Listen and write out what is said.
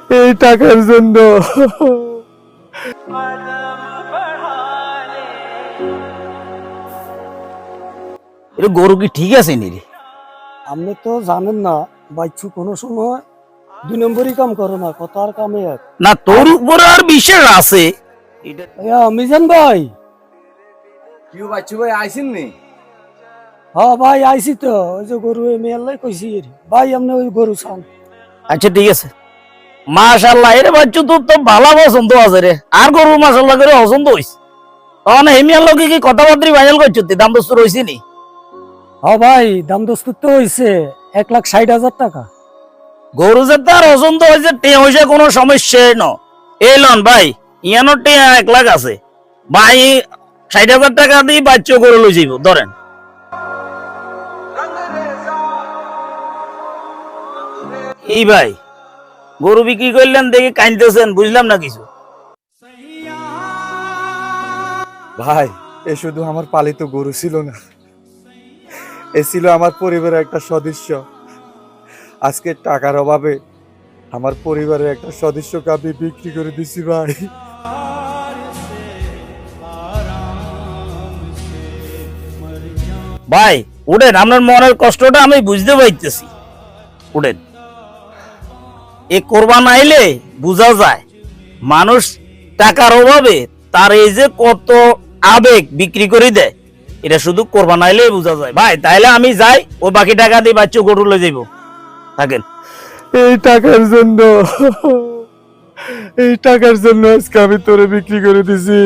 এই টাকার জন্য। এটা গরু কি ঠিক আছে নি রে? আপনি তো জানেন না বাচ্চু কোনো সময় 2 নম্বরই কাম করো না, কথার কামে এক। না তোর উপরে আর বিশ্বাস আছে। মিজান ভাই। কি বাচ্চু ভাই আইছেন নি? হ্যাঁ ভাই আইছি তো, ওই যে গরু মেয়াল্লাই কইছি ভাই, আপনি ওই গরু চান। আচ্ছা ঠিক আছে, মাশাআল্লাহ এর বাচ্চু তোর তো ভালো পছন্দ আছে রে। আর গরু মাশাআল্লাহ করে পছন্দ হইছে। তখন হেমিয়ার লোকে কি কথাবার্তা ফাইনাল করছো? দাম দস্ত রইছে নি? হ্যাঁ ভাই, দাম দস্তুর তো হয়েছে 1,60,000 টাকা। গরু যে তার পছন্দ হয়েছে, টে হয়েছে কোনো সমস্যাই ন। এই লন ভাই, ইয়ানো টে 1 লাখ আছে ভাই, 60,000 টাকা দিয়ে বাচ্চা গরু লই যাইব ধরেন। এই ভাই গরু বিক্রি করলেন দেখে কাঁদতেছেন, বুঝলাম না কিছু। ভাই এ শুধু আমার পালিত গরু ছিল না, এ ছিল আমার পরিবারের একটা সদস্য। আজকে টাকার অভাবে আমার পরিবারের একটা সদস্যকে আমি বিক্রি করে দিছি ভাই। ভাই উঠেন, আপনার মনের কষ্টটা আমি বুঝতে পারতেছি, উঠেন। এ কোরবান আইলে বোঝা যায় মানুষ টাকার অভাবে তার এই যে কত আবেগ বিক্রি করে দেয়, এটা শুধু কোরবান আইলে বোঝা যায়। ভাই তাইলে আমি যাই, ও বাকি টাকা দিয়ে বাচ্চা গরু লয়ে যাইব, থাকেন। এই টাকার জন্য, এই টাকার জন্য আজকে আমি তোরে বিক্রি করে দিছি।